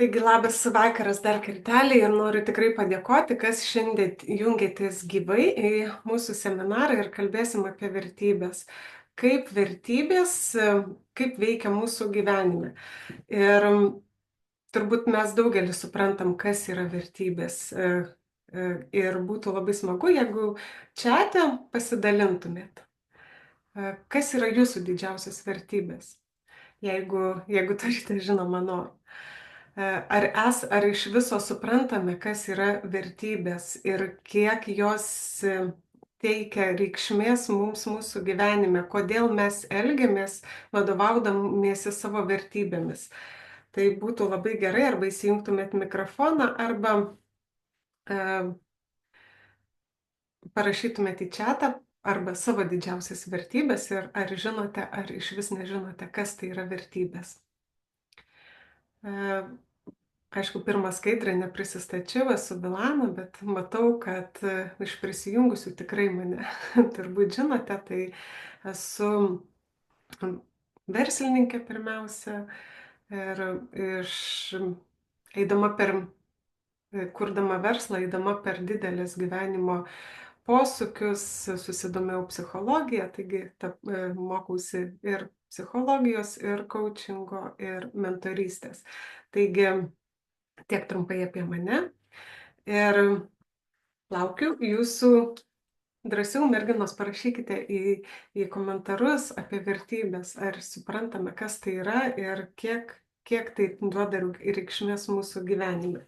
Taigi labas vakaras dar kartelį ir noriu tikrai padėkoti, kas šiandien jungiatės gyvai į mūsų seminarą ir kalbėsim apie vertybės. Kaip vertybės, kaip veikia mūsų gyvenime. Ir turbūt mes daugelis suprantam, kas yra vertybės. Ir būtų labai smagu, jeigu čiate pasidalintumėt. Kas yra jūsų didžiausias vertybės? Jeigu turite, žinoma, norų. Ar iš viso suprantame, kas yra vertybės ir kiek jos teikia reikšmės mums mūsų gyvenime, kodėl mes elgiamės vadovaudamiesi savo vertybėmis. Tai būtų labai gerai, arba įsijungtumėt mikrofoną, arba parašytumėt į čatą, arba savo didžiausias vertybės ir ar žinote, ar iš vis nežinote, kas tai yra vertybės. Aišku, pirmą skaidrę neprisistačiau, esu Vilana, bet matau, kad iš prisijungusių tikrai mane turbūt žinote, tai esu verslininkė pirmiausia ir kurdama verslą, eidama per didelės gyvenimo posūkius, susidomėjau psichologiją, taigi mokausi ir psichologijos, ir coachingo, ir mentorystės. Taigi, tiek trumpai apie mane ir laukiu jūsų drąsių merginos, parašykite į komentarus apie vertybės, ar suprantame, kas tai yra ir kiek tai duoda reikšmės mūsų gyvenime.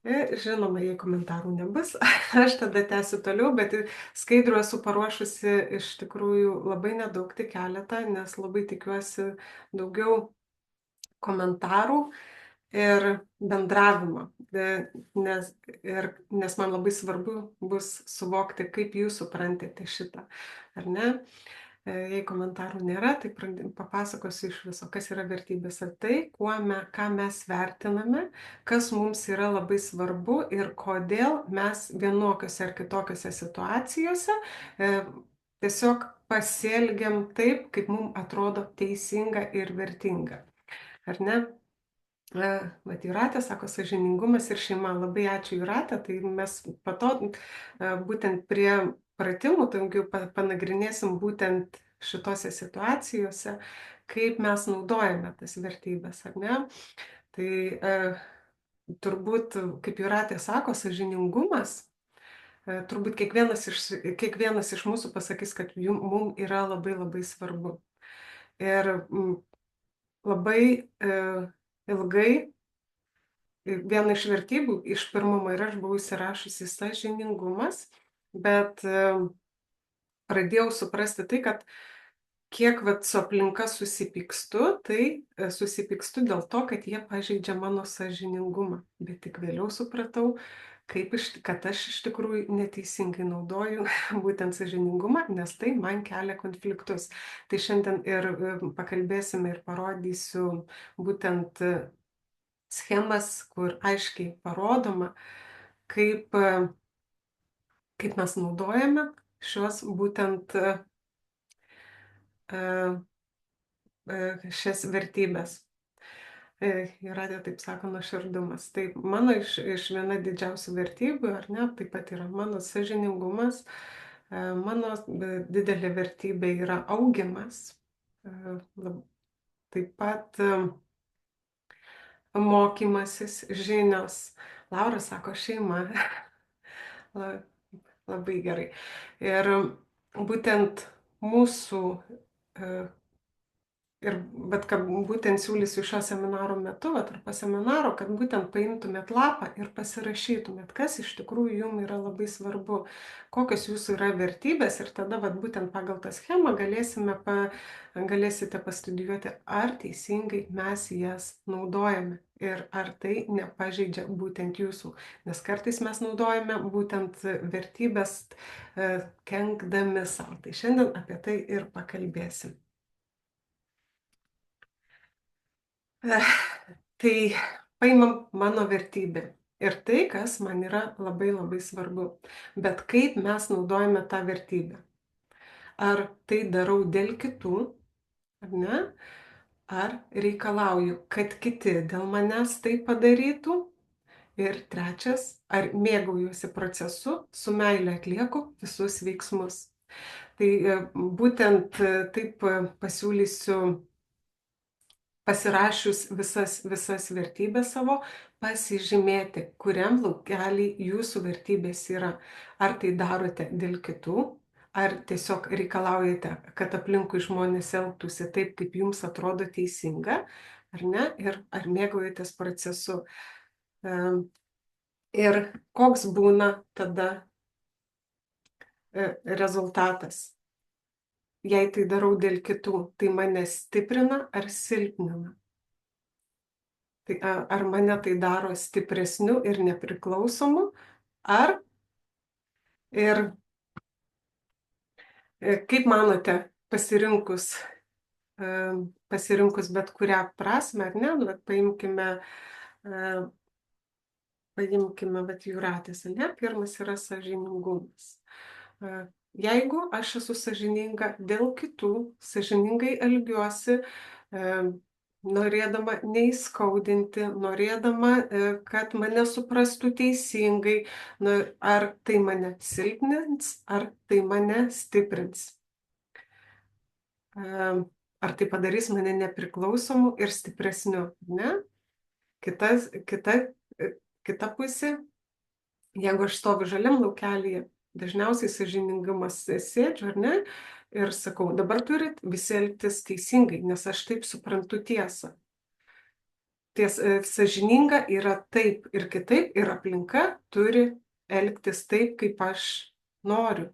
Žinoma, jei komentarų nebus, aš tada tęsiu toliau, bet skaidrų esu paruošusi iš tikrųjų labai nedaug, tik keletą, nes labai tikiuosi daugiau komentarų ir bendravimo, nes man labai svarbu bus suvokti, kaip jūs suprantate šitą, ar ne? Jei komentarų nėra, tai papasakosiu iš viso, kas yra vertybės ir tai, ką mes vertiname, kas mums yra labai svarbu ir kodėl mes vienokiose ar kitokiose situacijose tiesiog pasielgiam taip, kaip mums atrodo teisinga ir vertinga, ar ne? Vat Jūratė sako, sąžiningumas ir šeima. Labai ačiū Jūratė, tai mes būtent prie pratimų, tai panagrinėsim būtent šitose situacijose, kaip mes naudojame tas vertybės, ar ne? Tai turbūt, kaip Jūratė sako, sąžiningumas, turbūt kiekvienas iš mūsų pasakys, kad mums yra labai labai svarbu. Ir labai ilgai viena iš vertybių iš pirmumo ir aš buvau įsirašusi sąžiningumas, bet pradėjau suprasti tai, kad kiek su aplinka susipykstu, tai susipykstu dėl to, kad jie pažeidžia mano sąžiningumą. Bet tik vėliau supratau, kad aš iš tikrųjų neteisingai naudoju būtent sąžiningumą, nes tai man kelia konfliktus. Tai šiandien ir pakalbėsime ir parodysiu būtent schemas, kur aiškiai parodoma, kaip mes naudojame šios būtent šias vertybės. Jūratė taip sako, nuoširdumas. Tai mano iš viena didžiausių vertybių, ar ne, taip pat yra mano sąžiningumas, mano didelė vertybė yra augimas, taip pat mokymasis, žinios. Laura sako, šeima. Labai gerai. Ir būtent mūsų bet kad būtent siūlysiu šio seminaro metu, ar po seminaro, kad būtent paimtumėt lapą ir pasirašytumėt, kas iš tikrųjų jums yra labai svarbu, kokios jūsų yra vertybės ir tada būtent pagal tą schemą galėsite pastudijuoti, ar teisingai mes jas naudojame ir ar tai nepažeidžia būtent jūsų. Nes kartais mes naudojame būtent vertybės kenkdami savo. Tai šiandien apie tai ir pakalbėsim. Tai paimam mano vertybę ir tai, kas man yra labai labai svarbu. Bet kaip mes naudojame tą vertybę? Ar tai darau dėl kitų, ar ne? ar reikalauju, kad kiti dėl manęs tai padarytų. Ir trečias, ar mėgaujuosi procesu, su meile atlieku visus veiksmus. Tai būtent taip pasiūlysiu pasirašius visas vertybės savo, pasižymėti, kuriam laukely jūsų vertybės yra. Ar tai darote dėl kitų, ar tiesiog reikalaujate, kad aplinkui žmonės elgtųsi taip, kaip jums atrodo teisinga, ar ne, ir ar mėgaujatės procesu. Ir koks būna tada rezultatas. Jei tai darau dėl kitų, tai mane stiprina ar silpnina? Tai ar mane tai daro stipresniu ir nepriklausomu, ar ir kaip manote, pasirinkus bet kurią prasme, ar ne, bet paimkime vat Jūratės, ar ne, pirmas yra sąžiningumas. Jeigu aš esu sąžininga dėl kitų, sąžiningai elgiuosi, norėdama neįskaudinti, norėdama, kad mane suprastų teisingai, ar tai mane silpnins, ar tai mane stiprins. Ar tai padarys mane nepriklausomu ir stipresniu, ne? Kita pusė, jeigu aš stoviu žaliam laukelyje, dažniausiai sąžiningumas sėdžiu, ar ne, ir sakau, dabar turit visi elgtis teisingai, nes aš taip suprantu tiesą. Sąžininga yra taip ir kitaip, ir aplinka turi elgtis taip, kaip aš noriu,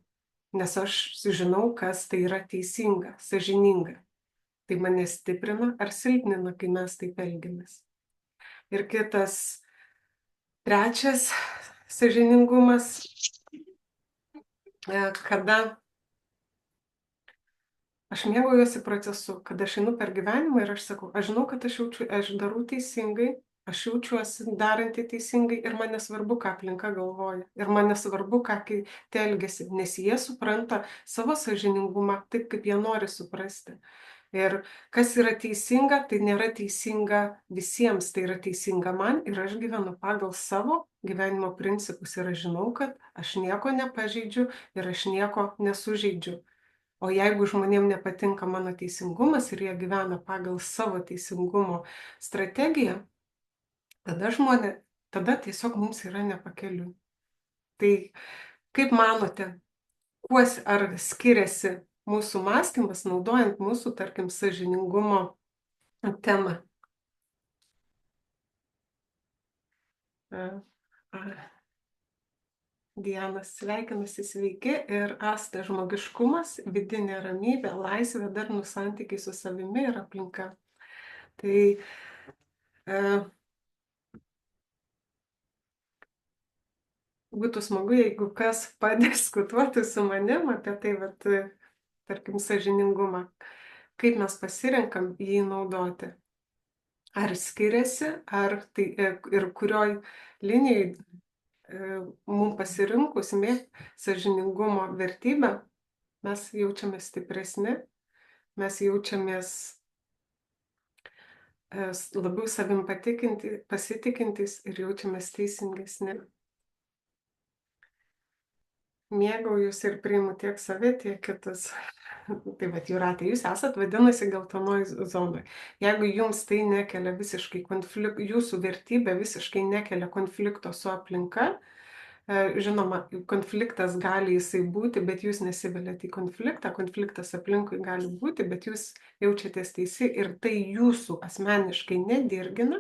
nes aš žinau, kas tai yra teisinga, sąžininga. Tai mane stiprina ar silpnina, kai mes taip elgiamės. Ir kitas, trečias sąžiningumas, kada aš mėgaujuosi procesu, kad aš einu per gyvenimą ir aš sakau, aš žinau, kad aš darau teisingai, aš jaučiuosi daranti teisingai ir man nesvarbu, ką aplinka galvoja. Ir man nesvarbu, ką kiti elgiasi, nes jie supranta savo sąžiningumą taip, kaip jie nori suprasti. Ir kas yra teisinga, tai nėra teisinga visiems, tai yra teisinga man ir aš gyvenu pagal savo gyvenimo principus ir aš žinau, kad aš nieko nepažeidžiu ir aš nieko nesužeidžiu. O jeigu žmonėm nepatinka mano teisingumas ir jie gyvena pagal savo teisingumo strategiją, tada tiesiog mums yra nepakeliui. Tai kaip manote, ar skiriasi mūsų mąstymas, naudojant mūsų, tarkim, sąžiningumo temą? Diana, sveikinusi, sveiki. Ir Asta, žmogiškumas, vidinė ramybė, laisvė, darnūs santykiai su savimi ir aplinka. Tai būtų smagu, jeigu kas padiskutuotų su manim apie tai, tarkim, sąžiningumą. Kaip mes pasirenkam jį naudoti? Ar skiriasi, ar tai ir kurioj linijai mums pasirinkus sąžiningumo vertybę, mes jaučiamės stipresni, mes jaučiamės labiau savim pasitikintys ir jaučiamės teisingesni. Mėgaujuosi ir priimu tiek save, tiek kitus. Tai Jūratė, jūs esat vadinasi geltonoj zonoj. Jeigu jums tai nekelia visiškai konflikto, jūsų vertybė visiškai nekelia konflikto su aplinka, žinoma, konfliktas gali jisai būti, bet jūs nesiveliate į konfliktą, konfliktas aplinkui gali būti, bet jūs jaučiatės teisi ir tai jūsų asmeniškai nedirgina,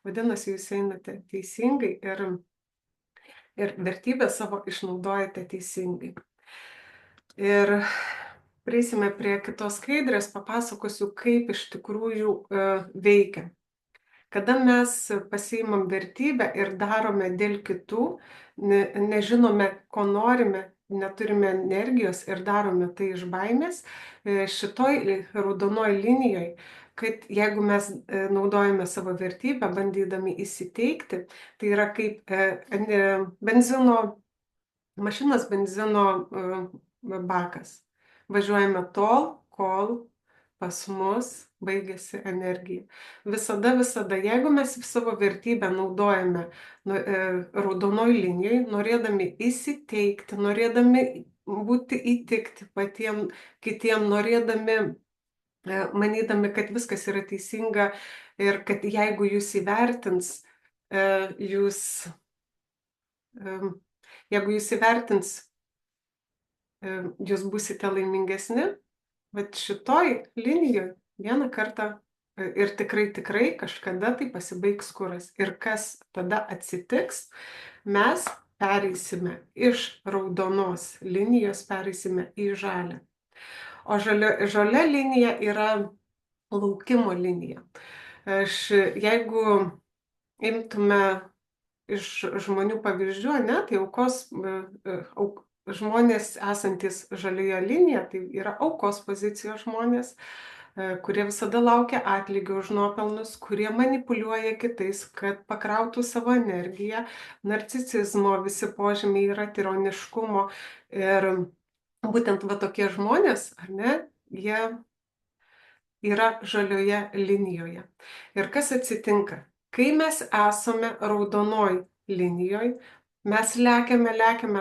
vadinasi, jūs einate teisingai ir vertybę savo išnaudojate teisingai. Ir prieisime prie kitos skaidrės, papasakosiu, kaip iš tikrųjų veikia. Kada mes pasiimam vertybę ir darome dėl kitų, nežinome, ko norime, neturime energijos ir darome tai iš baimės, šitoj raudonoj linijoje, kad jeigu mes naudojame savo vertybę, bandydami įsiteikti, tai yra kaip mašinos benzino bakas. Važiuojame tol, kol pas mus baigėsi energija. Visada, jeigu mes savo vertybę naudojame raudonoj linijoj, norėdami įsiteikti, norėdami būti įtikti patiem kitiem, norėdami, manydami, kad viskas yra teisinga ir kad jeigu jūs įvertins, jūs, jeigu jūs įvertins, jūs būsite laimingesni, bet šitoj linijoj vieną kartą ir tikrai kažkada tai pasibaigs kuras. Ir kas tada atsitiks? Mes pereisime iš raudonos linijos, pereisime į žalią. O žalia linija yra laukimo linija. Jeigu imtume iš žmonių pavyzdžių, ne, tai žmonės esantys žalioje linijoje, tai yra aukos pozicijos žmonės, kurie visada laukia atlygio už nuopelnus, kurie manipuliuoja kitais, kad pakrautų savo energiją, narcisizmo visi požymiai yra, tironiškumo. Ir būtent va tokie žmonės, ar ne, jie yra žalioje linijoje. Ir kas atsitinka? Kai mes esame raudonoj linijoj, mes lekiame,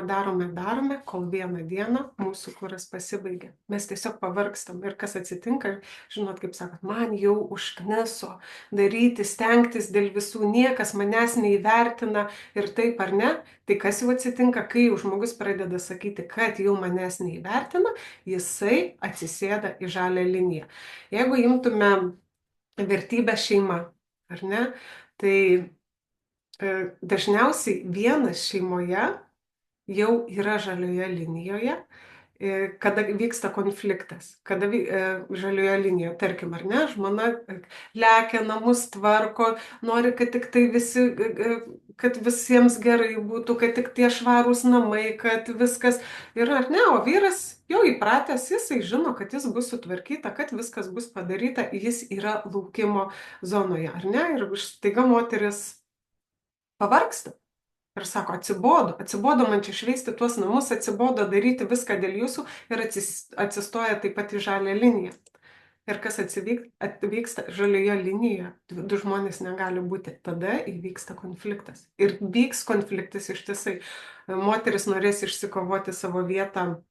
darome, kol vieną dieną mūsų kuras pasibaigia. Mes tiesiog pavargstam. Ir kas atsitinka, žinot, kaip sakot, man jau užkniso daryti, stengtis dėl visų, niekas manęs neįvertina ir taip ar ne. Tai kas jau atsitinka, kai jau žmogus pradeda sakyti, kad jau manęs neįvertina, jisai atsisėda į žalią liniją. Jeigu imtume vertybę šeima, ar ne, tai dažniausiai vienas šeimoje jau yra žalioje linijoje, kada vyksta konfliktas, kada žalioje linijoje, tarkim, ar ne, žmona lekia, namus tvarko, nori, kad tik tai visi, kad visiems gerai būtų, kad tik tie švarūs namai, kad viskas yra, ar ne, o vyras jau įpratęs, jisai žino, kad jis bus sutvarkyta, kad viskas bus padaryta, jis yra laukimo zonoje, ar ne, ir staiga moteris pavargsta. Ir sako, atsibodo man čia šveisti tuos namus, atsibodo daryti viską dėl jūsų ir atsistoja taip pat į žalią liniją. Ir kas atvyksta žalioje linijoje, du žmonės negali būti, tada įvyksta konfliktas. Ir vyks konfliktas ištisai. Moteris norės išsikovoti savo vietą,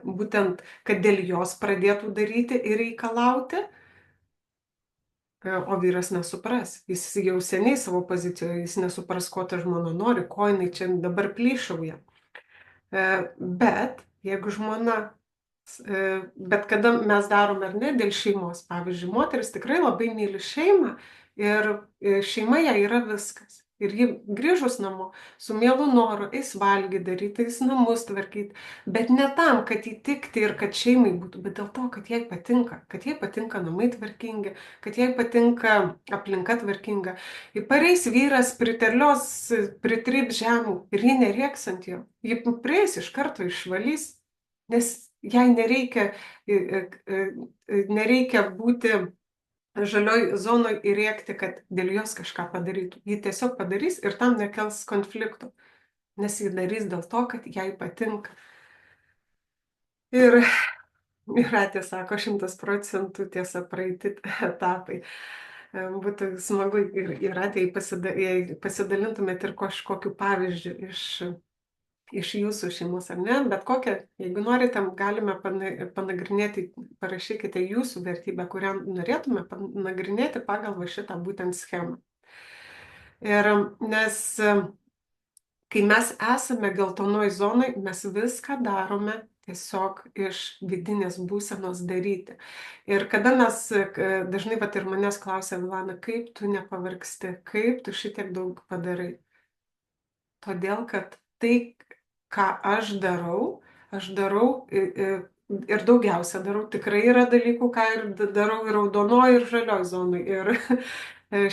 būtent, kad dėl jos pradėtų daryti ir reikalauti, o vyras nesupras. Jis jau seniai savo pozicijoje, jis nesupras, ko ta žmona nori, ko jinai čia dabar plyšauja. Bet jeigu žmona, bet kada mes darome ar ne dėl šeimos, pavyzdžiui, moteris tikrai labai myli šeimą ir šeima jai yra viskas. Ir ji grįžus namo su mielu noru eis valgyti, daryti, eis namus tvarkyti, bet ne tam, kad įtikti ir kad šeimai būtų, bet dėl to, kad jai patinka namai tvarkingi, kad jai patinka aplinka tvarkinga. Ir pareis vyras, priterlios, pritryps žemų ir ji nerėks ant jo. Ji prieis iš karto išvalys, nes jai nereikia būti žalioj zonoj ir rėkti, kad dėl jos kažką padarytų. Ji tiesiog padarys ir tam nekels konfliktų, nes ji darys dėl to, kad jai patinka. Ir Jūratė sako, 100% tiesa, praeiti etapai. Būtų smagu ir Jūratė, jei pasidalintumėt ir kažkokiu pavyzdžiu iš jūsų šeimos, ar ne, bet kokią, jeigu norite, galime panagrinėti, parašykite jūsų vertybę, kurią norėtume panagrinėti pagal va šitą būtent schemą. Ir nes kai mes esame geltonoj zonoj, mes viską darome tiesiog iš vidinės būsenos daryti. Ir kada mes, dažnai vat ir manęs klausia, Vilana, kaip tu nepavargsti, kaip tu šitiek daug padarai? Todėl, kad tai, ką aš darau ir daugiausia darau, tikrai yra dalykų, ką ir darau ir raudonoj, ir žalioj zonai. Ir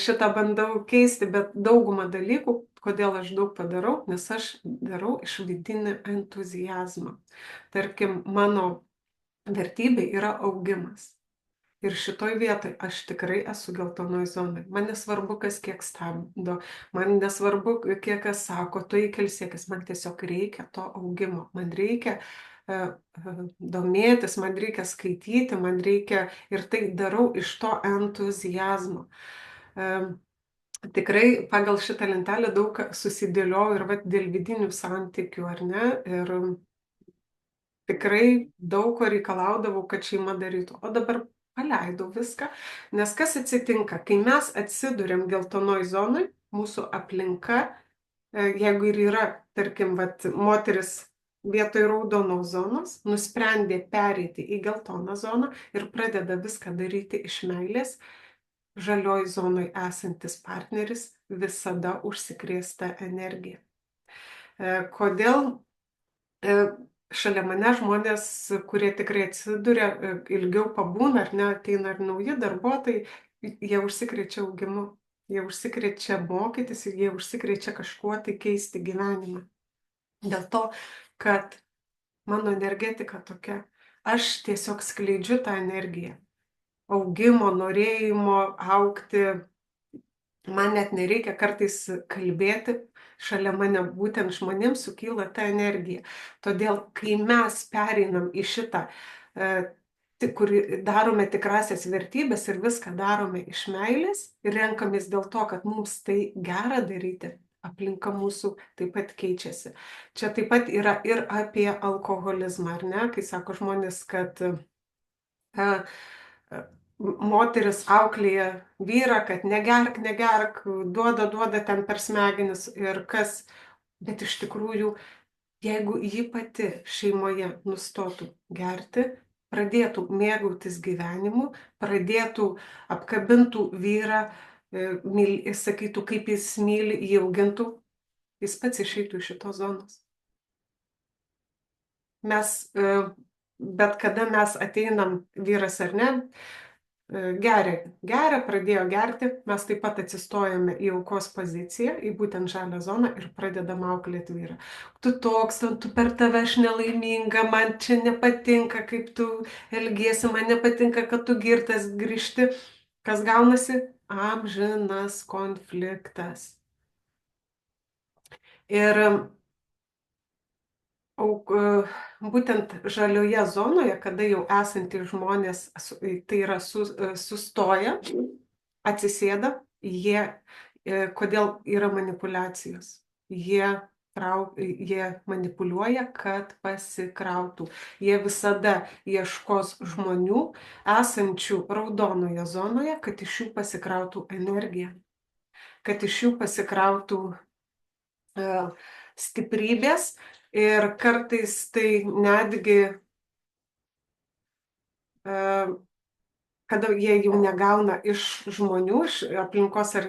šitą bandau keisti, bet daugumą dalykų, kodėl aš daug padarau, nes aš darau iš vidinį entuziazmą. Tarkim, mano vertybė yra augimas. Ir šitoj vietoj aš tikrai esu geltonoj zonai. Man nesvarbu, kas kiek stabdo, man nesvarbu, kiek kas sako, tu įkelsiekis, man tiesiog reikia to augimo. Man reikia domėtis, man reikia skaityti, man reikia ir tai darau iš to entuzijazmo. E, Tikrai pagal šitą lentelę daug susidėliojau ir vat, dėl vidinių santykių, ar ne? Ir tikrai daug ko reikalaudavau, kad šeima darytų. O dabar paleidau viską, nes kas atsitinka, kai mes atsiduriam geltonoj zonai, mūsų aplinka, jeigu ir yra, tarkim, vat, moteris vietoj raudonos zonos, nusprendė pereiti į geltoną zoną ir pradeda viską daryti iš meilės, žalioj zonoj esantis partneris visada užsikrės tą energiją. Kodėl šalia mane žmonės, kurie tikrai atsiduria, ilgiau pabūna, ar ne, ateina ir nauji darbuotojai, jie užsikrečia augimu, jie užsikrečia mokytis ir jie užsikrečia kažkuo tai keisti gyvenimą. Dėl to, kad mano energetika tokia, aš tiesiog skleidžiu tą energiją. Augimo, norėjimo augti, man net nereikia kartais kalbėti, šalia mane būtent žmonėms sukyla ta energija. Todėl, kai mes pereinam į šitą, kur darome tikrasias vertybės ir viską darome iš meilės ir renkamės dėl to, kad mums tai gera daryti, aplinka mūsų taip pat keičiasi. Čia taip pat yra ir apie alkoholizmą, ar ne? Kai sako žmonės, kad moteris auklėja vyrą, kad negerk, negerk, duoda ten per smegenis ir kas. Bet iš tikrųjų, jeigu ji pati šeimoje nustotų gerti, pradėtų mėgautis gyvenimu, pradėtų apkabintų vyrą, sakytų, kaip jis myli, jį augintų, jis pats išeitų iš šitos zonos. Mes, bet kada mes ateinam, vyras ar ne, geria, pradėjo gerti, mes taip pat atsistojame į aukos poziciją, į būtent žalią zoną ir pradedam auklėti vyrą. Tu toks, tu per tave aš nelaiminga, man čia nepatinka, kaip tu elgiesi, man nepatinka, kad tu girtas grįžti. Kas gaunasi? Amžinas konfliktas. Ir būtent žalioje zonoje, kada jau esantys žmonės, tai yra sustoja, atsisėda, kodėl yra manipulacijos? Jie manipuliuoja, kad pasikrautų. Jie visada ieškos žmonių esančių raudonoje zonoje, kad iš jų pasikrautų energiją, kad iš jų pasikrautų stiprybės ir kartais tai netgi, kada jie jau negauna iš žmonių, iš aplinkos ar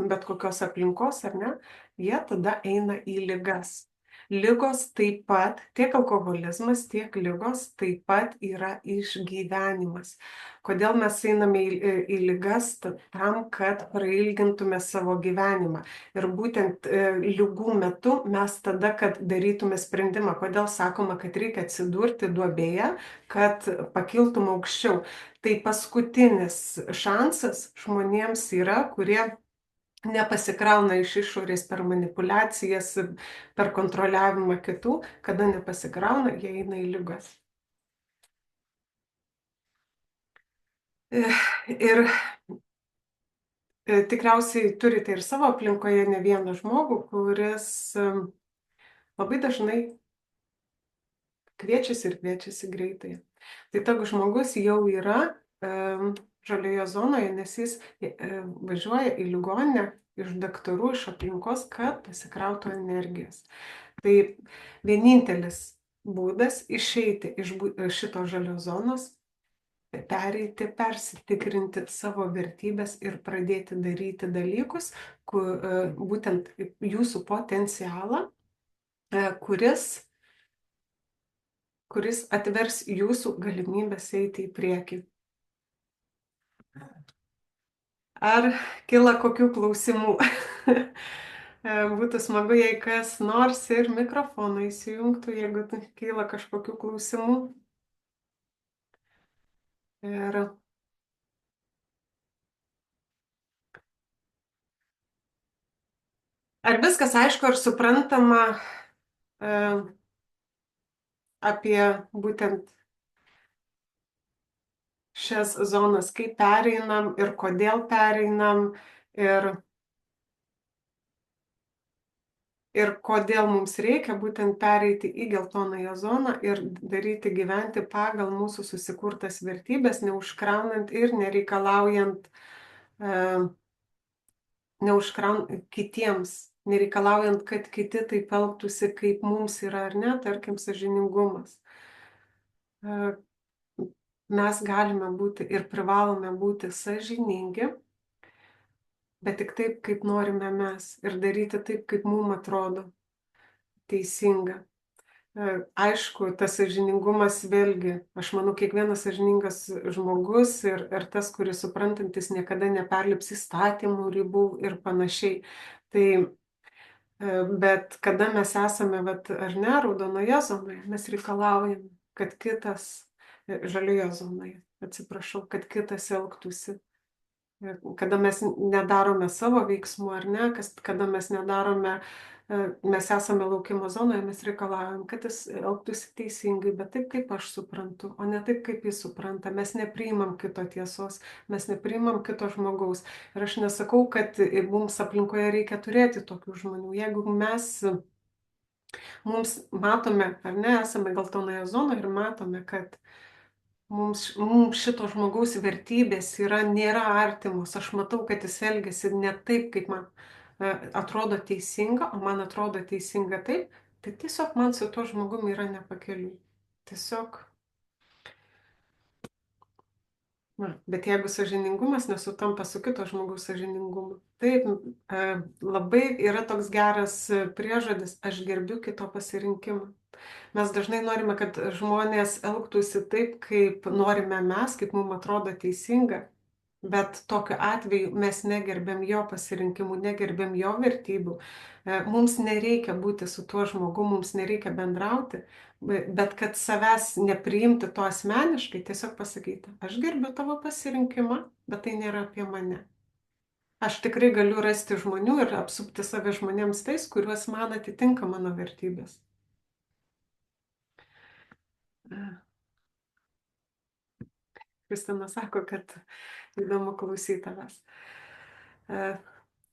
bet kokios aplinkos, ar ne, jie tada eina į ligas. Ligos taip pat, tiek alkoholizmas, tiek ligos taip pat yra išgyvenimas. Kodėl mes einame į ligas? Tam, kad prailgintume savo gyvenimą. Ir būtent ligų metu mes tada, kad darytume sprendimą, kodėl sakoma, kad reikia atsidurti duobėje, kad pakiltum aukščiau. Tai paskutinis šansas žmonėms yra, kurie nepasikrauna iš išorės per manipulacijas, per kontroliavimą kitų, kada nepasikrauna, jie eina į ligas. Ir tikriausiai turite ir savo aplinkoje ne vieną žmogų, kuris labai dažnai kviečiasi greitai. Tai toks žmogus jau yra žalioje zonoje, nes jis važiuoja į ligoninę iš daktarų, iš aplinkos, kad pasikrautų energijos. Tai vienintelis būdas išeiti iš šito žalios zonos, pereiti, persitikrinti savo vertybės ir pradėti daryti dalykus, būtent jūsų potencialą, kuris atvers jūsų galimybės eiti į priekį. Ar kyla kokių klausimų? Būtų smagu, jei kas nors ir mikrofoną įsijungtų, jeigu kyla kažkokių klausimų. Ir ar viskas aišku, ar suprantama? apie būtent šias zonas, kaip pereinam ir kodėl pereinam ir, ir kodėl mums reikia būtent pereiti į geltonąją zoną ir daryti gyventi pagal mūsų susikurtas vertybės, neužkraunant ir nereikalaujant, e, kitiems, nereikalaujant, kad kiti taip elgtųsi, kaip mums yra, ar ne, tarkim, sąžiningumas. E, Mes galime būti ir privalome būti sąžiningi, bet tik taip, kaip norime mes ir daryti taip, kaip mums atrodo teisinga. Aišku, tas sąžiningumas vėlgi, aš manau, kiekvienas sąžiningas žmogus ir tas, kuris suprantantis, niekada neperlips įstatymų ribų ir panašiai. Tai, bet kada mes esame, vat, ar ne, raudonoje zonoje, mes reikalaujame, kad kitas, žalioje zonoje, atsiprašau, kad kitas elgtųsi. Kada mes nedarome savo veiksmų ar ne, kada mes nedarome, mes esame laukimo zonoje, mes reikalaujam, kad jis elgtųsi teisingai, bet taip, kaip aš suprantu, o ne taip, kaip jis supranta. Mes nepriimam kito tiesos, mes nepriimam kito žmogaus. Ir aš nesakau, kad mums aplinkoje reikia turėti tokių žmonių. Jeigu mums matome, ar ne, esame geltonoje zonoje ir matome, kad mums šito žmogaus vertybės nėra artimos. Aš matau, kad jis elgesi ne taip, kaip man atrodo teisinga, o man atrodo teisinga taip, tai tiesiog man su tuo žmogumi yra nepakeliui. Tiesiog, na, bet jeigu sąžiningumas nesutampa su kito žmogaus sąžiningumu, taip, labai yra toks geras priežodis, aš gerbiu kito pasirinkimą. Mes dažnai norime, kad žmonės elgtųsi taip, kaip norime mes, kaip mums atrodo teisinga, bet tokiu atveju mes negerbėm jo pasirinkimų, negerbėm jo vertybių. Mums nereikia būti su tuo žmogu, mums nereikia bendrauti, bet kad savęs nepriimti to asmeniškai, tiesiog pasakyti, aš gerbiu tavo pasirinkimą, bet tai nėra apie mane. Aš tikrai galiu rasti žmonių ir apsupti save žmonėms tais, kuriuos man atitinka mano vertybės. Kristina sako, kad įdomu klausyti tavęs.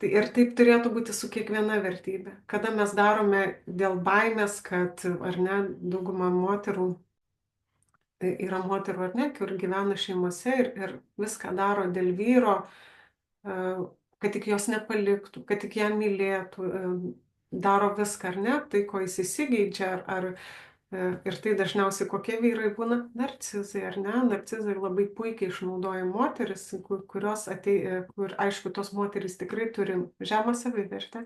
Ir taip turėtų būti su kiekviena vertybė. Kada mes darome dėl baimės, kad, ar ne, dauguma moterų, yra moterų, ar ne, kur gyvena šeimose ir viską daro dėl vyro, kad tik jos nepaliktų, kad tik ją mylėtų, daro viską, ar ne, tai ko jis įsigeidžia, ir tai dažniausiai kokie vyrai būna narcizai, ar ne? Narcizai labai puikiai išnaudoja moteris, kur aišku, tos moterys tikrai turi žemą savivertę,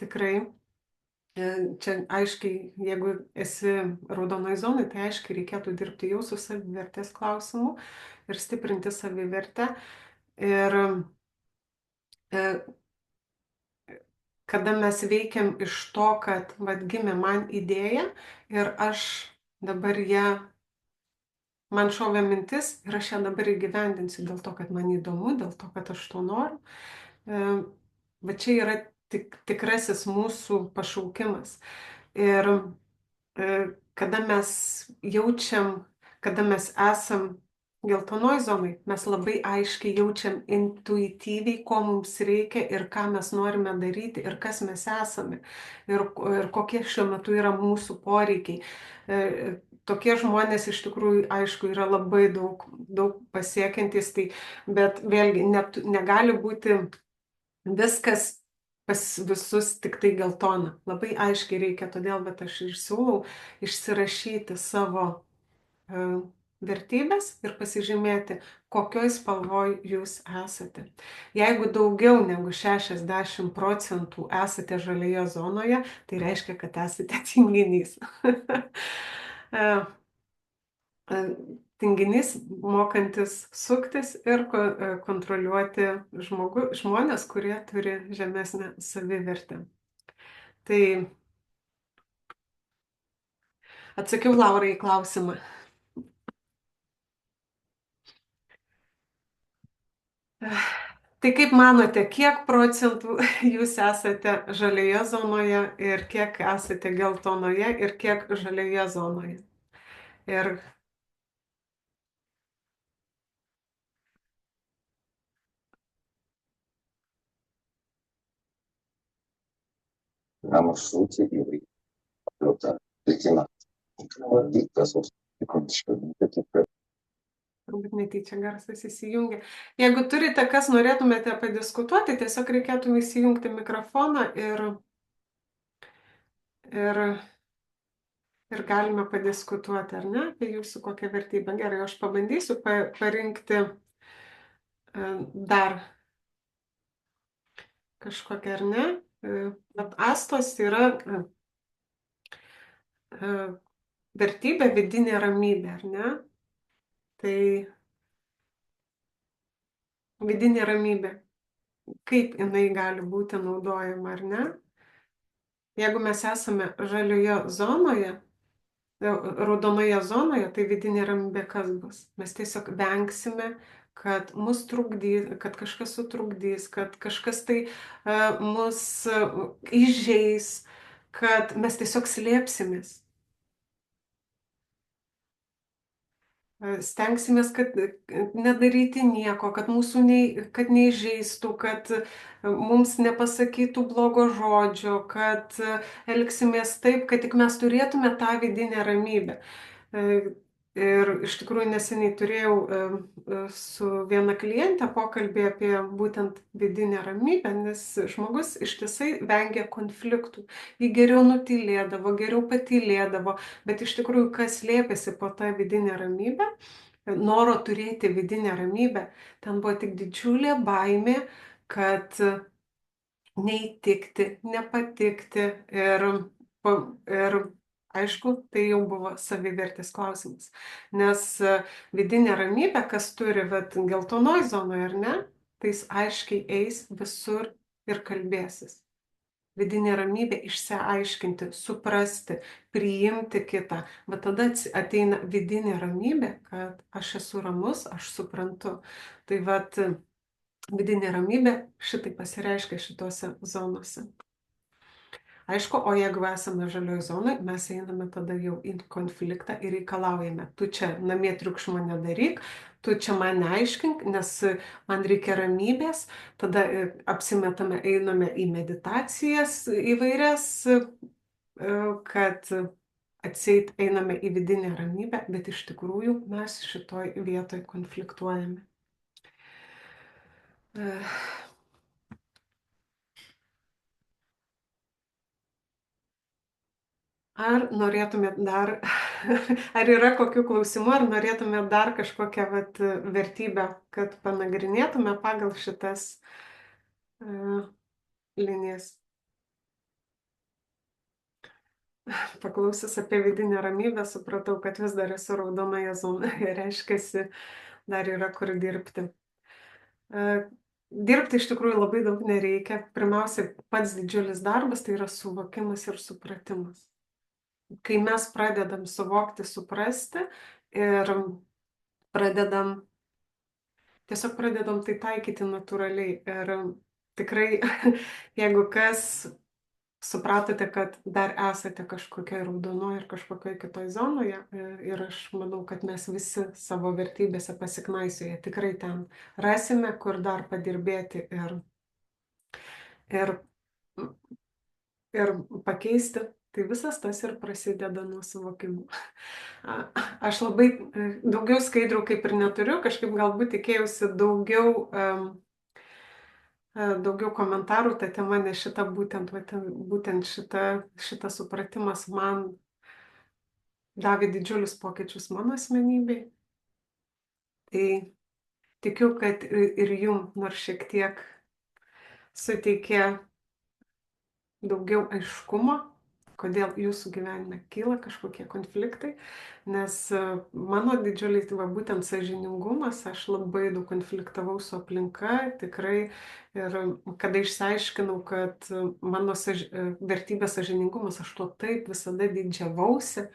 tikrai. Čia aiškiai, jeigu esi raudonoj zonai, tai aiškiai reikėtų dirbti jau su savivertės klausimu ir stiprinti savivertę. Ir kada mes veikiam iš to, kad gimė man idėja ir aš dabar man šovė mintis ir aš ją dabar įgyvendinsiu dėl to, kad man įdomu, dėl to, kad aš to noriu. Bet čia yra tikrasis mūsų pašaukimas. Ir kada mes jaučiam, kada mes esam geltonoj zonai, mes labai aiškiai jaučiam intuityviai, ko mums reikia ir ką mes norime daryti ir kas mes esame ir kokie šiuo metu yra mūsų poreikiai. Tokie žmonės iš tikrųjų, aišku, yra labai daug pasiekiantys, bet vėlgi negali būti viskas pas visus tik tai geltona. Labai aiškiai reikia, todėl, bet aš ir siūlau išsirašyti savo vertybės ir pasižymėti, kokioj spalvoj jūs esate. Jeigu daugiau negu 60% esate žalioje zonoje, tai reiškia, kad esate tinginys. Tinginys mokantis suktis ir kontroliuoti žmonės, kurie turi žemesnę savivertę. Tai atsakiau Laurai į klausimą. Tai kaip manote, kiek procentų jūs esate žalioje zonoje ir kiek esate geltonoje ir kiek žalioje zonoje? Ir на маршруте и вы полета лейтенант Дикtasas tikrai. turbūt netyčia garsas įsijungia. Jeigu turite, kas norėtumėte padiskutuoti, tiesiog reikėtų įsijungti mikrofoną ir, ir galime padiskutuoti, ar ne, apie jūsų kokią vertybę. Gerai, aš pabandysiu parinkti dar kažkokią, ar ne. Bet astos yra vertybė vidinė ramybė, ar ne? Tai vidinė ramybė, kaip jinai gali būti naudojama, ar ne? Jeigu mes esame žalioje zonoje, raudonoje zonoje, tai vidinė ramybė kas bus? Mes tiesiog vengsime, kad mus trukdys, kad kažkas sutrukdys, kad kažkas tai mus įžeis, kad mes tiesiog slėpsimės. Stengsimės, kad nedaryti nieko, kad mūsų kad neįžeistų, kad mums nepasakytų blogo žodžio, kad elgsimės taip, kad tik mes turėtume tą vidinę ramybę. Ir iš tikrųjų neseniai turėjau su viena klientė pokalbį apie būtent vidinę ramybę, nes žmogus ištisai vengia konfliktų. Jį geriau nutylėdavo, geriau patylėdavo, bet iš tikrųjų kas slėpėsi po tą vidinę ramybę, noro turėti vidinę ramybę, ten buvo tik didžiulė baimė, kad neįtikti, nepatikti ir aišku, tai jau buvo savivertės klausimas. Nes vidinė ramybė, kas turi, bet geltonoj zonoje, ar ne, tai jis aiškiai eis visur ir kalbėsis. Vidinė ramybė išsiaiškinti, suprasti, priimti kitą. Bet tada ateina vidinė ramybė, kad aš esu ramus, aš suprantu. Tai vat vidinė ramybė šitai pasireiškia šitose zonose. Aišku, o jeigu esame žalioj zonai, mes einame tada jau į konfliktą ir reikalaujame. Tu čia namie triukšmo nedaryk, tu čia man neaiškink, nes man reikia ramybės. Tada apsimetame, einame į meditacijas įvairias, kad atseit einame į vidinę ramybę, bet iš tikrųjų mes šitoj vietoj konfliktuojame. Ar norėtumėt dar, ar yra kokių klausimų, ar norėtumėt dar kažkokią vertybę, kad panagrinėtume pagal šitas linijas? Paklausęs apie vidinę ramybę, supratau, kad vis dar esu raudonoje zonoje, reiškiasi, dar yra kur dirbti. Dirbti iš tikrųjų labai daug nereikia. Pirmiausia, pats didžiulis darbas tai yra suvokimas ir supratimas. Kai mes pradedam suvokti, suprasti ir tiesiog pradedam tai taikyti natūraliai. Ir tikrai, jeigu kas supratote, kad dar esate kažkokioj raudonoje ir kažkokioj kitoj zonoje, ir aš manau, kad mes visi savo vertybėse pasiknaisioje tikrai ten rasime, kur dar padirbėti ir pakeisti. Tai visas tas ir prasideda nuo suvokimo. Aš labai daugiau skaidrų kaip ir neturiu, kažkaip galbūt tikėjausi daugiau komentarų tą temą, nes būtent šitas supratimas man davė didžiulius pokyčius mano asmenybei. Tai tikiu, kad ir jum nors šiek tiek suteikė daugiau aiškumo, kodėl jūsų gyvenime kyla kažkokie konfliktai, nes mano didžiulis, būtent sąžiningumas, aš labai daug konfliktavau su aplinka, tikrai, ir kada išsiaiškinau, kad mano vertybė sąžiningumas, aš tuo taip visada didžiavausi,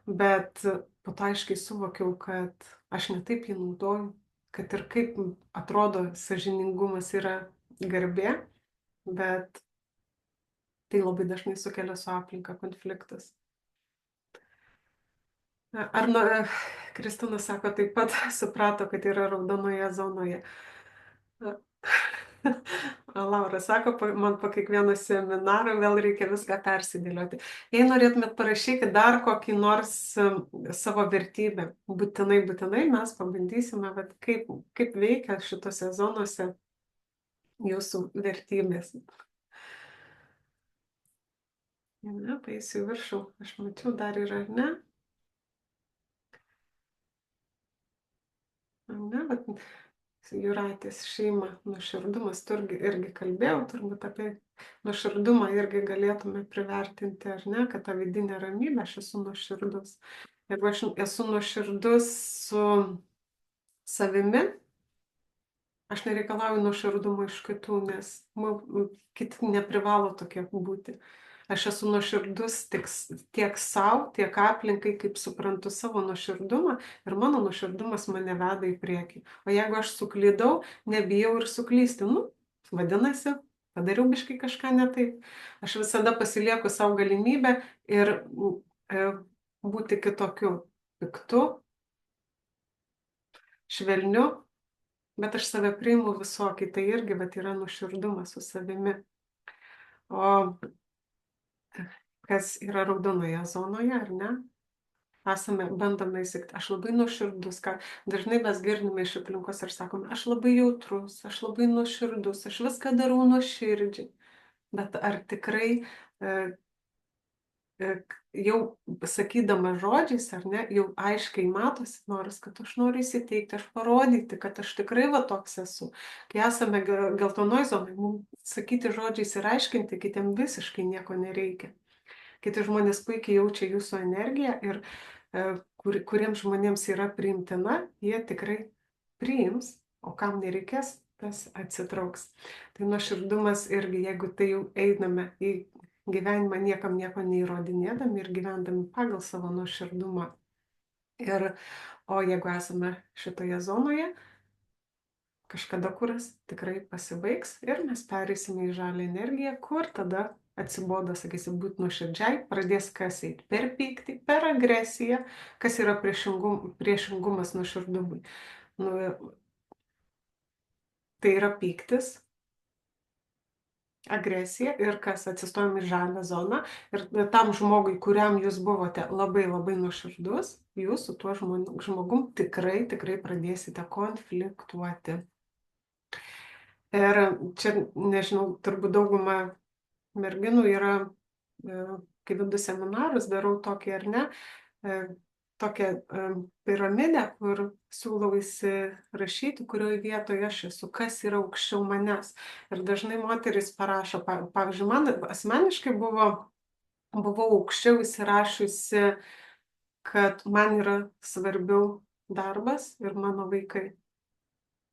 bet po to aiškiai suvokiau, kad aš netaip jį naudoju, kad ir kaip atrodo sąžiningumas yra garbė, bet tai labai dažnai sukelia su aplinka konfliktus. Ar nu, Kristina sako, taip pat suprato, kad yra raudonoje zonoje. Laura sako, man po kiekvieno seminaro vėl reikia viską persidėlioti. Jei norėtumėt, parašykit dar kokį nors savo vertybę. Būtinai, būtinai mes pabandysime, bet kaip veikia šitose zonose jūsų vertybės. Ne, paėsiu į viršų. Aš mačiau, dar yra, ar ne? Ne, bet Jūratės šeima, nuoširdumas, irgi kalbėjau, turbūt apie nuoširdumą irgi galėtume privertinti, ar ne, kad ta vidinė ramybė, aš esu nuoširdus. Jeigu aš esu nuoširdus su savimi, aš nereikalauju nuoširdumo iš kitų, nes kiti neprivalo tokie būti. Aš esu nuoširdus tiek savo, tiek aplinkai, kaip suprantu savo nuoširdumą ir mano nuoširdumas mane veda į priekį. O jeigu aš suklydau, nebijau ir suklysti, vadinasi, padariau biškai kažką ne taip. Aš visada pasilieku savo galimybę ir būti kitokiu, piktu, švelniu, bet aš save priimu visokį, tai irgi yra nuoširdumas su savimi. O kas yra raudonoje zonoje, ar ne? Bandome įsikti, aš labai nuoširdus, ką dažnai mes girdime iš aplinkos ir sakome, aš labai jautrus, aš labai nuoširdus, aš viską darau nuoširdžiai. Bet ar tikrai jau sakydama žodžiais, ar ne, jau aiškiai matosi noras, kad aš noriu įsiteikti, aš parodyti, kad aš tikrai toks esu. Kai esame geltonoj zonai, mums sakyti žodžiais ir aiškinti, kitiem visiškai nieko nereikia. Kiti žmonės puikiai jaučia jūsų energiją ir kuriems žmonėms yra priimtina, jie tikrai priims, o kam nereikės, tas atsitrauks. Tai nuoširdumas irgi, jeigu tai jau einame į gyvenimą niekam nieko neįrodinėdami ir gyvendami pagal savo nuoširdumą. O jeigu esame šitoje zonoje, kažkada kuras tikrai pasibaigs ir mes pereisime į žalią energiją, kur tada atsibodo, sakysim, būti nuoširdžiai, pradės kas eiti per pyktį, per agresiją, kas yra priešingumas nuoširdumui. Tai yra pyktis, agresija ir kas atsistojom į žalią zoną ir tam žmogui, kuriam jūs buvote labai labai nuoširdus, jūs su tuo žmogum tikrai pradėsite konfliktuoti. Ir čia, nežinau, turbūt dauguma merginų yra, kai vedu seminarus, darau tokį ar ne, tokią piramidę, kur siūlau įsirašyti, kurioje vietoje aš esu, kas yra aukščiau manęs. Ir dažnai moteris parašo, pavyzdžiui, man asmeniškai buvau aukščiau įsirašiusi, kad man yra svarbiau darbas ir mano vaikai.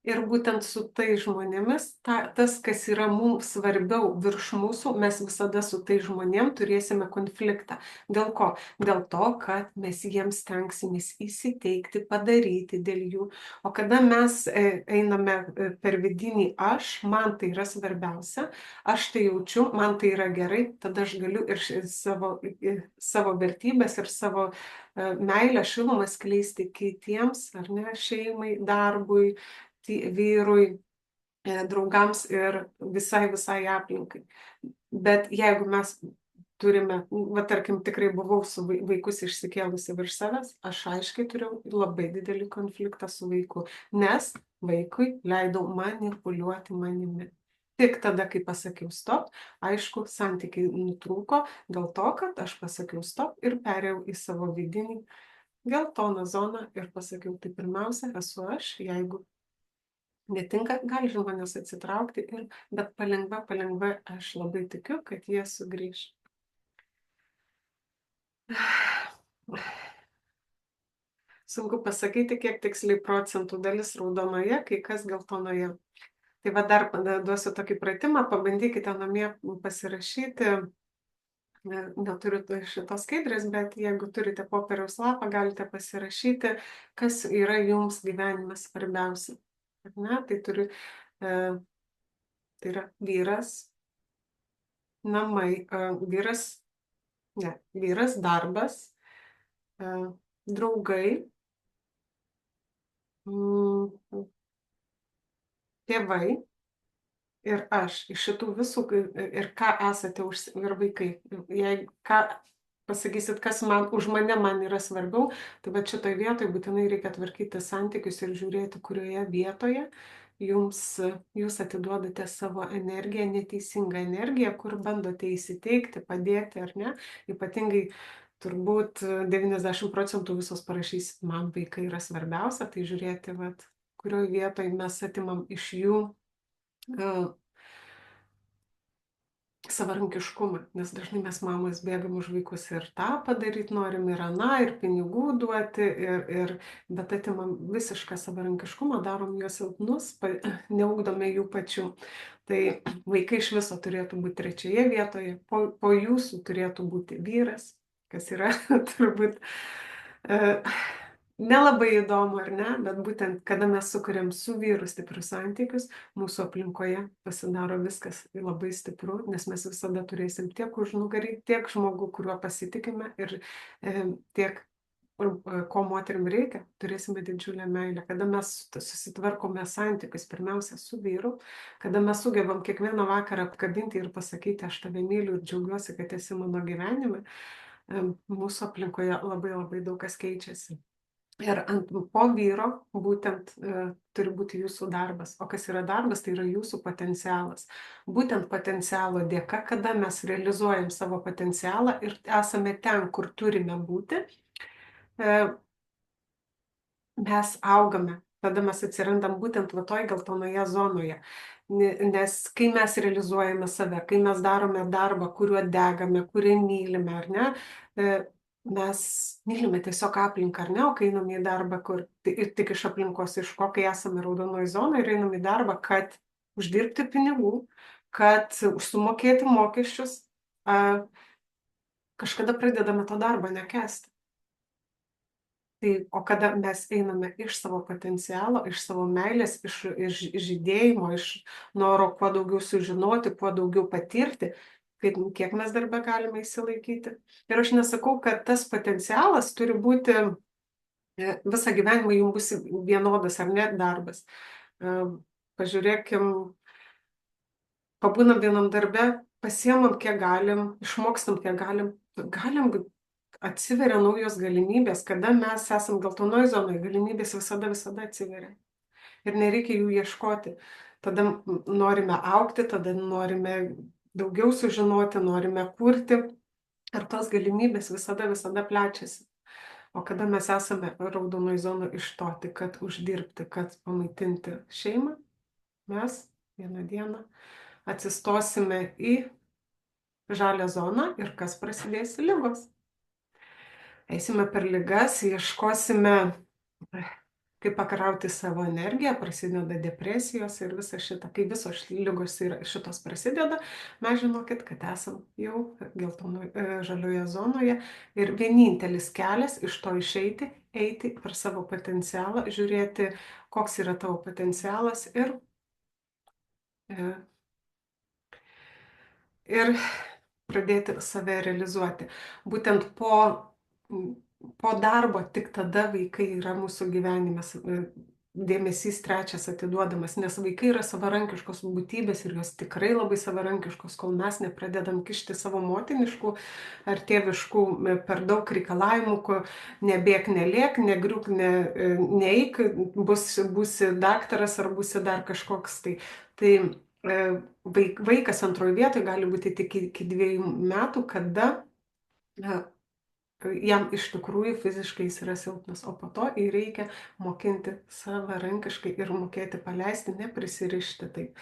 Ir būtent su tai žmonėmis, tas, kas yra mums svarbiau virš mūsų, mes visada su tai žmonėm turėsime konfliktą. Dėl ko? Dėl to, kad mes jiems stengsimės įsiteikti, padaryti dėl jų. O kada mes einame per vidinį aš, man tai yra svarbiausia, aš tai jaučiu, man tai yra gerai, tada aš galiu ir savo vertybės ir savo meilę, šilumą skleisti kitiems, ar ne, šeimai, darbui, vyrui, draugams ir visai aplinkai. Bet jeigu mes turime, tarkim, tikrai buvau su vaikus išsikėlusi virš savęs, aš aiškiai turėjau labai didelį konfliktą su vaiku, nes vaikui leidau manipuliuoti manimi. Tik tada, kai pasakiau stop, aišku, santykiai nutrūko dėl to, kad aš pasakiau stop ir perėjau į savo vidinį geltoną zoną ir pasakiau, tai pirmiausia esu aš, jeigu netinka, gali žmonės atsitraukti, bet palengva aš labai tikiu, kad jie sugrįš. Sunku pasakyti, kiek tiksliai procentų dalis raudonoje, kai kas geltonoje. Tai dar duosiu tokį pratimą, pabandykite namie pasirašyti. Neturiu šitos skaidrės, bet jeigu turite popieriaus lapą, galite pasirašyti, kas yra jums gyvenime svarbiausia. Ne, tai yra vyras, namai, vyras, darbas, draugai, mm, tėvai ir aš iš šitų visų, ir ką esate ir vaikai. Jei ką pasakysit, kas už mane man yra svarbiau, tai va šitoj vietoj būtinai reikia tvarkyti santykius ir žiūrėti, kurioje vietoje jūs atiduodate savo energiją, neteisingą energiją, kur bandote įsiteikti, padėti ar ne. Ypatingai turbūt 90% visos parašysit, man vaikai yra svarbiausia, tai žiūrėti, vat, kurioje vietoje mes atimam iš jų savarankiškumą, nes dažnai mes mamos bėgam už vaikus ir tą padaryti norim, ir aną, ir pinigų duoti, bet atimam visišką savarankiškumą, darom juos silpnus, neugdome jų pačių. Tai vaikai iš viso turėtų būti trečioje vietoje, po jūsų turėtų būti vyras, kas yra turbūt nelabai įdomu, ar ne, bet būtent kada mes sukuriam su vyru stiprius santykius, mūsų aplinkoje pasidaro viskas labai stipru, nes mes visada turėsim tiek užnugarį, tiek žmogų, kuriuo pasitikime ir tiek, ko moterim reikia, turėsime didžiulę meilę. Kada mes susitvarkome santykius pirmiausia su vyru, kada mes sugebam kiekvieną vakarą apkabinti ir pasakyti, aš tave myliu ir džiaugiuosi, kad esi mano gyvenime, mūsų aplinkoje labai labai daug kas keičiasi. Ir po vyro būtent turi būti jūsų darbas. O kas yra darbas, tai yra jūsų potencialas. Būtent potencialo dėka, kada mes realizuojam savo potencialą ir esame ten, kur turime būti, mes augame. Tada mes atsirandam būtent va toj geltonoje zonoje. Nes kai mes realizuojame save, kai mes darome darbą, kuriuo degame, kurį mylime, ar ne, mes mylime tiesiog aplinką, ar ne, o kai einame į darbą, kur ir tik iš aplinkos, iš ko, kai esame raudonoje zonoje ir einame į darbą, kad uždirbti pinigų, kad sumokėti mokesčius, kažkada pradedame to darbą nekęsti. Tai, o kada mes einame iš savo potencialo, iš savo meilės, iš žydėjimo, iš noro kuo daugiau sužinoti, kuo daugiau patirti, kiek mes darbe galime įsilaikyti. Ir aš nesakau, kad tas potencialas turi būti visą gyvenimą jums bus vienodas ar ne darbas. Pažiūrėkim, pabūnam vienam darbe, pasiemam kiek galim, išmokstam kiek galim, atsiveria naujos galimybės, kada mes esam geltonoje zonoje, galimybės visada atsiveria. Ir nereikia jų ieškoti. Tada norime augti, tada norime daugiau sužinoti, norime kurti. Ir tos galimybės visada plečiasi. O kada mes esame raudonoje zonoje ištoti, kad uždirbti, kad pamaitinti šeimą, mes vieną dieną atsistosime į žalią zoną ir kas prasidės? Ligos. Eisime per ligas, ieškosime, kaip pakrauti savo energiją, prasideda depresijos ir visa šita. Kai visos ligos šitos prasideda, mes žinokit, kad esam jau žalioje zonoje ir vienintelis kelias iš to išeiti, eiti per savo potencialą, žiūrėti, koks yra tavo potencialas ir pradėti save realizuoti. Būtent po darbo tik tada vaikai yra mūsų gyvenimas, dėmesys trečias atiduodamas, nes vaikai yra savarankiškos būtybės ir jos tikrai labai savarankiškos, kol mes nepradedam kišti savo motiniškų ar tėviškų per daug reikalavimų, nebėk, nelėk, negriuk, neik, būsi daktaras ar būsi dar kažkoks. Tai vaikas antroje vietoje gali būti tik iki 2 metų, kada jam iš tikrųjų fiziškai jis yra silpnas, o po to jį reikia mokinti savarankiškai ir mokėti paleisti, neprisirišti. Taip.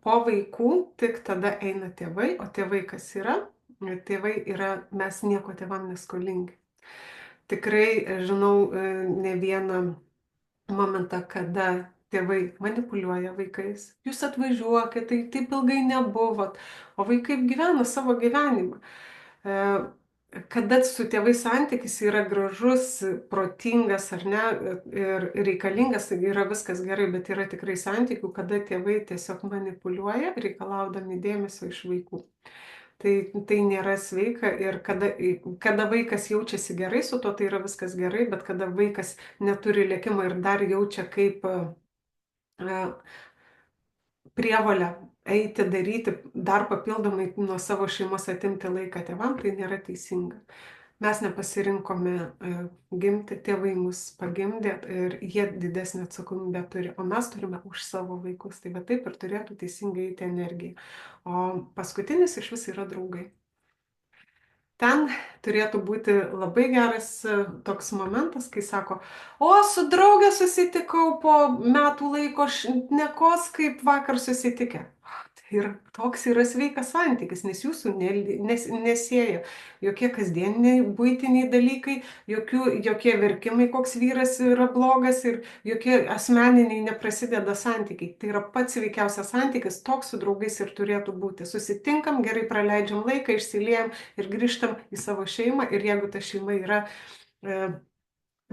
Po vaikų tik tada eina tėvai, o tėvai kas yra? Tėvai yra, mes nieko tėvam neskolingi. Tikrai žinau ne vieną momentą, kada tėvai manipuliuoja vaikais. Jūs atvažiuokit, tai taip ilgai nebuvot, o vaikai gyvena savo gyvenimą. Kada su tėvais santykis yra gražus, protingas ar ne, ir reikalingas, tai yra viskas gerai, bet yra tikrai santykių, kada tėvai tiesiog manipuliuoja, reikalaudami dėmesio iš vaikų. Tai nėra sveika ir kada vaikas jaučiasi gerai su tuo, tai yra viskas gerai, bet kada vaikas neturi lėkimo ir dar jaučia kaip prievolę eiti, daryti, dar papildomai nuo savo šeimos atimti laiką tėvam, tai nėra teisinga. Mes nepasirinkome gimti, tėvai mus pagimdė ir jie didesnį atsakomybę turi, o mes turime už savo vaikus. Tai va taip ir turėtų teisingai eiti energija. O paskutinis iš vis yra draugai. Ten turėtų būti labai geras toks momentas, kai sako, o su draugė susitikau po metų laiko, nekos kaip vakar susitikę. Ir toks yra sveikas santykis, nes jūsų nesieja jokie kasdieniniai buitiniai dalykai, jokie verkimai, koks vyras yra blogas ir jokie asmeniniai neprasideda santykiai. Tai yra pats sveikiausias santykis, toks su draugais ir turėtų būti. Susitinkam, gerai praleidžiam laiką, išsiliejam ir grįžtam į savo šeimą. Ir jeigu ta šeima yra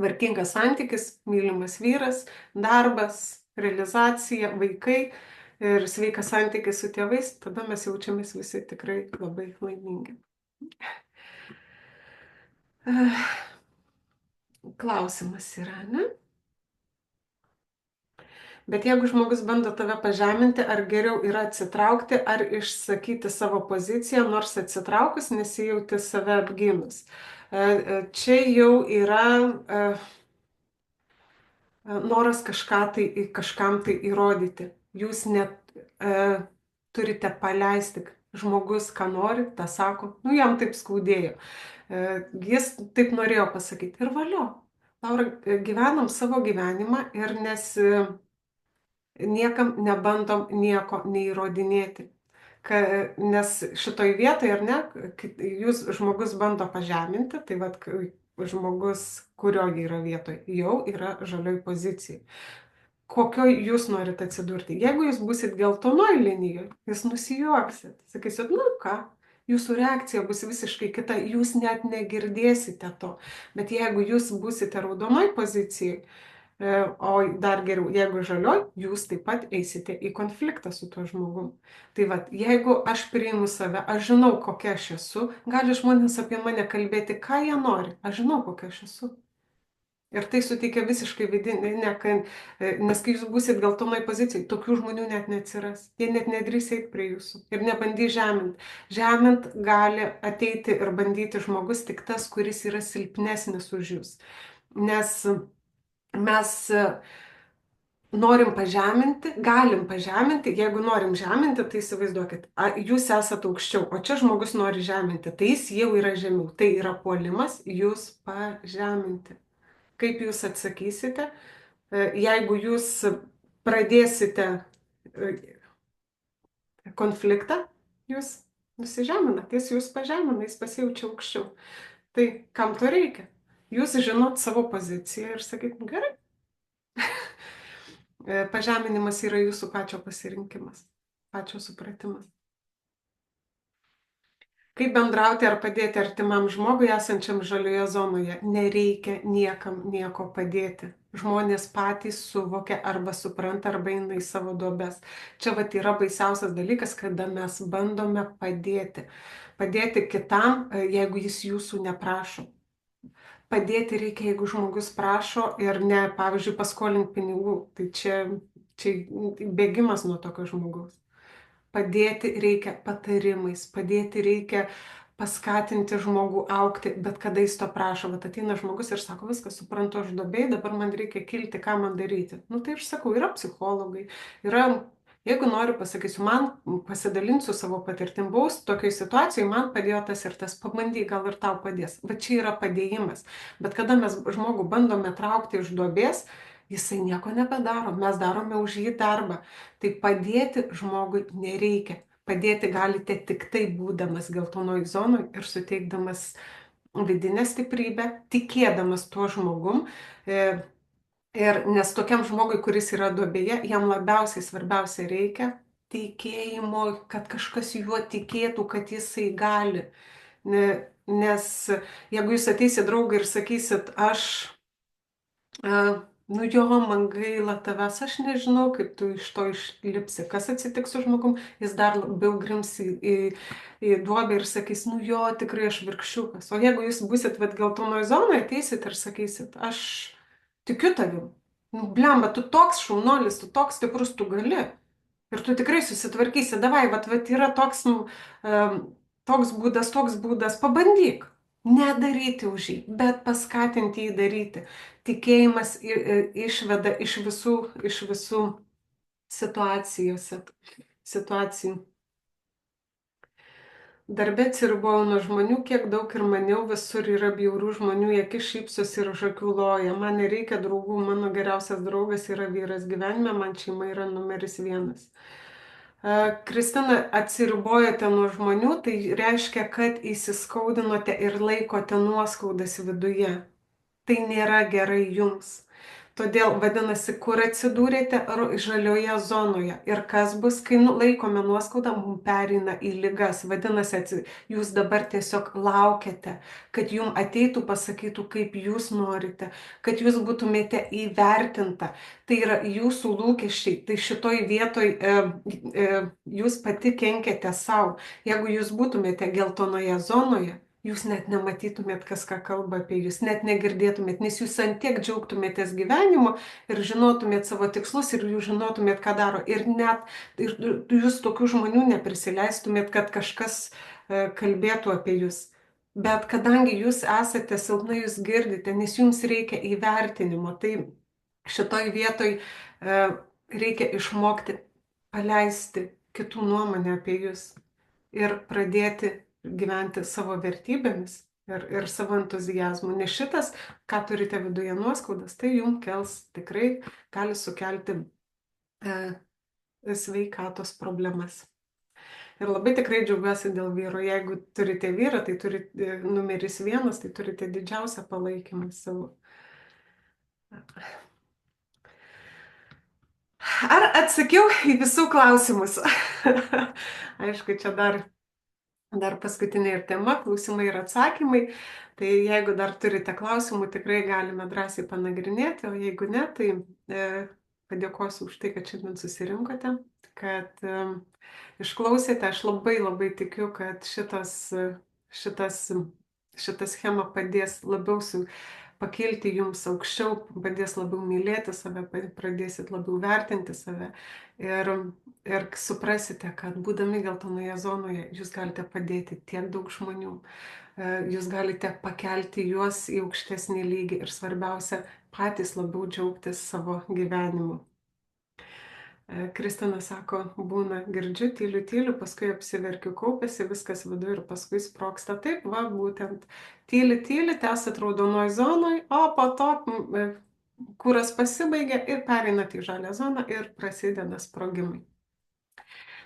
tvarkingas santykis, mylimas vyras, darbas, realizacija, vaikai ir sveikas santykis su tėvais, tada mes jaučiamės visi tikrai labai laimingi. Klausimas yra, ne? Bet jeigu žmogus bando tave pažeminti, ar geriau yra atsitraukti, ar išsakyti savo poziciją, nors atsitraukus nesijauti save apgynus. Čia jau yra noras kažkam tai įrodyti. Jūs net turite paleisti. Žmogus, ką nori, tą sako. Nu, jam taip skaudėjo. Jis taip norėjo pasakyti. Ir valio. Laura, gyvenam savo gyvenimą ir niekam nebandom nieko neįrodinėti. Nes šitoj vietoje, ar ne, žmogus bando pažeminti, tai vat žmogus, kurio yra vietoje, jau yra žalioj pozicijai. Kokioj jūs norite atsidurti? Jeigu jūs busit geltonoj linijoje, jūs nusijuoksit. Sakysit, nu ką, jūsų reakcija bus visiškai kita, jūs net negirdėsite to. Bet jeigu jūs busite raudonoj pozicijai, o dar geriau, jeigu žalioj, jūs taip pat eisite į konfliktą su tuo žmogum. Tai va, jeigu aš priimu save, aš žinau, kokia aš esu, gali žmonės apie mane kalbėti, ką jie nori, aš žinau, kokia aš esu. Ir tai suteikia visiškai vidinį, nes kai jūs būsit geltonoj pozicijai, tokių žmonių net neatsiras. Jie net nedrįs eiti prie jūsų ir nebandys žemint. Žemint gali ateiti ir bandyti žmogus tik tas, kuris yra silpnesnis už jūs. Nes mes norim pažeminti, galim pažeminti, jeigu norim žeminti, tai įsivaizduokit, jūs esate aukščiau, o čia žmogus nori žeminti, tai jis jau yra žemiau, tai yra puolimas jūs pažeminti. Kaip jūs atsakysite, jeigu jūs pradėsite konfliktą, jūs nusižeminat, jūs pažemina, jis pasijaučia aukščiau. Tai kam to reikia? Jūs žinot savo poziciją ir sakyt, gerai. Pažeminimas yra jūsų pačio pasirinkimas, pačio supratimas. Kaip bendrauti ar padėti artimam žmogui esančiam žalioje zonoje? Nereikia niekam nieko padėti. Žmonės patys suvokia arba supranta arba eina į savo duobes. Čia vat yra baisiausias dalykas, kada mes bandome padėti. Padėti kitam, jeigu jis jūsų neprašo. Padėti reikia, jeigu žmogus prašo ir ne, pavyzdžiui, paskolinti pinigų. Tai čia bėgimas nuo tokio žmogaus. Padėti reikia patarimais, padėti reikia paskatinti žmogų aukti, bet kada jis to prašo, bet ateina žmogus ir sako, viskas, suprantu, aš duobėj, dabar man reikia kilti, ką man daryti. Nu tai aš sakau, yra psichologai, jeigu noriu, pasakysiu, man pasidalinsiu savo patirtim, buvau tokioj situacijai, man padėjo tas ir tas, pabandyk, gal ir tau padės. Bet čia yra padėjimas. Bet kada mes žmogų bandome traukti iš duobės, jisai nieko nebedaro, mes darome už jį darbą. Tai padėti žmogui nereikia. Padėti galite tik tai būdamas geltonoj zonoj ir suteikdamas vidinę stiprybę, tikėdamas tuo žmogum. Ir nes tokiam žmogui, kuris yra duobėje, jam labiausiai svarbiausia reikia tikėjimo, kad kažkas juo tikėtų, kad jisai gali. Nes jeigu jūs ateisit draugą ir sakysit, aš Nu jo, man gaila tavęs, aš nežinau, kaip tu iš to išlipsi. Kas atsitiks su žmogum, jis dar labiau grims į duobę ir sakys, nu jo, tikrai aš virkščiukas. O jeigu jūs busit vat geltonoje zonoje, ateisit ir sakysit, aš tikiu tavim. Nu, blemba, tu toks šaunuolis, tu toks stiprus, tu gali. Ir tu tikrai susitvarkysi, davai, vat yra toks būdas, pabandyk. Nedaryti už jį, bet paskatinti jį daryti. Tikėjimas išveda iš visų situacijų. Darbe atsiribojau nuo žmonių, kiek daug ir maniau, visur yra bjaurių žmonių, jie akis šypsosi ir už akių loja. Man nereikia draugų, mano geriausias draugas yra vyras gyvenime, man šeima yra numeris vienas. Kristina, atsiribojate nuo žmonių, tai reiškia, kad įsiskaudinote ir laikote nuoskaudas viduje. Tai nėra gerai jums. Todėl vadinasi, kur atsidūrėte žalioje zonoje. Ir kas bus, kai laikome nuoskaudą, mums pereina į ligas. Vadinasi, jūs dabar tiesiog laukiate, kad jums ateitų, pasakytų, kaip jūs norite, kad jūs būtumėte įvertinta. Tai yra jūsų lūkesčiai. Tai šitoj vietoj jūs pati kenkėte savo. Jeigu jūs būtumėte geltonoje zonoje, jūs net nematytumėt, kas ką kalba apie jūs, net negirdėtumėt, nes jūs antiek džiaugtumėtės gyvenimu ir žinotumėt savo tikslus ir jūs žinotumėt, ką daro. Ir jūs tokių žmonių neprisileistumėt, kad kažkas kalbėtų apie jūs. Bet kadangi jūs esate silpnai, jūs girdite, nes jums reikia įvertinimo, tai šitoj vietoj reikia išmokti paleisti kitų nuomonę apie jūs ir pradėti gyventi savo vertybėmis ir savo entuzijazmu. Nes šitas, ką turite viduje nuoskaudas, tai jums kels tikrai, gali sukelti sveikatos problemas. Ir labai tikrai džiaugiuosi dėl vyro. Jeigu turite vyrą, tai turite numeris vienas, tai turite didžiausią palaikymą savo. Ar atsakiau į visų klausimus? Aišku, čia dar paskutinė ir tema, klausimai ir atsakymai. Tai jeigu dar turite klausimų, tikrai galime drąsiai panagrinėti, o jeigu ne, tai padėkosiu už tai, kad šiandien susirinkote, kad išklausėte. Aš labai tikiu, kad šita schema padės labiau pakilti jums aukščiau, padės labiau mylėti save, pradėsit labiau vertinti save ir suprasite, kad būdami geltonoje zonoje jūs galite padėti tiek daug žmonių, jūs galite pakelti juos į aukštesnį lygį ir svarbiausia, patys labiau džiaugtis savo gyvenimu. Kristina sako, būna, girdžiu, tyliu, paskui apsiverkiu, kaupiasi viskas viduje ir paskui sproksta. Taip, va, būtent tyli, tęsat raudonoj zonoj, o po to kuras pasibaigia ir pereinat į žalią zoną ir prasideda sprogimai.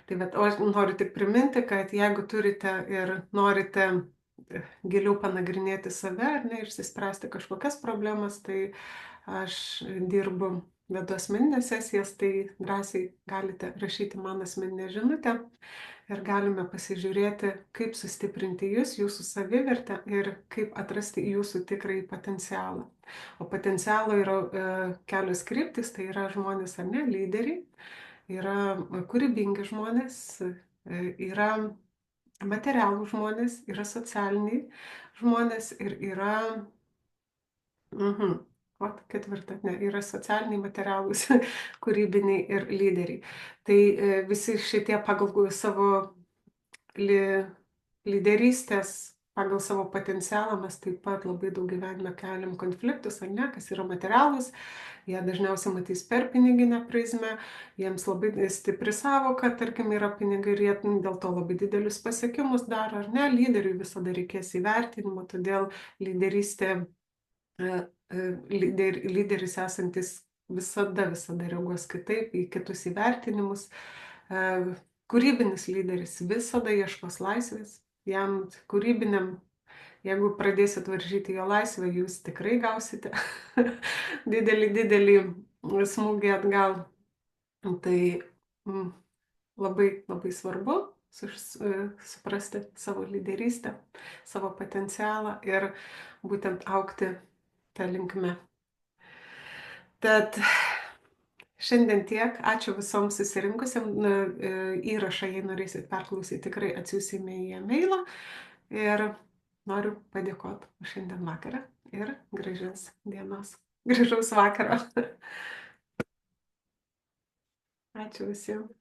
Tai bet, o aš noriu tik priminti, kad jeigu turite ir norite giliau panagrinėti save ar ne, išsispręsti kažkokias problemas, tai aš dirbu vedu asmeninės sesijas, tai drąsiai galite rašyti man asmeninę žinutę ir galime pasižiūrėti, kaip sustiprinti jūs, jūsų savivertę ir kaip atrasti jūsų tikrąjį potencialą. O potencialo yra kelios kryptis, tai yra žmonės ar ne, lyderiai, yra kūrybingi žmonės, yra materialų žmonės, yra socialiniai žmonės ir yra ketvirta, ne, yra socialiniai, materialūs, kūrybiniai ir lyderiai. Tai visi šitie pagal savo lyderystės, pagal savo potencialą mes taip pat labai daug gyvenime keliam konfliktus, ar ne, kas yra materialūs, jie dažniausiai matys per piniginę prizmę, jiems labai stipri sąvoka, tarkim, yra pinigai ir jie dėl to labai didelius pasiekimus daro, ar ne, lyderiui visada reikės įvertinimo, todėl lyderystė lyderis esantis visada reaguos kitaip į kitus įvertinimus. Kūrybinis lyderis visada ieškos laisvės. Jam kūrybiniam, jeigu pradėsit varžyti jo laisvę, jūs tikrai gausite didelį smūgį atgal. Tai labai svarbu suprasti savo lyderystę, savo potencialą ir būtent augti tą linkme. Tad šiandien tiek. Ačiū visoms susirinkusiam. Įrašą, jei norėsit perklausyti, tikrai atsiųsime į e-mailą. Ir noriu padėkoti už šiandien vakarą ir gražios dienos. Gražaus vakaro. Ačiū visiems.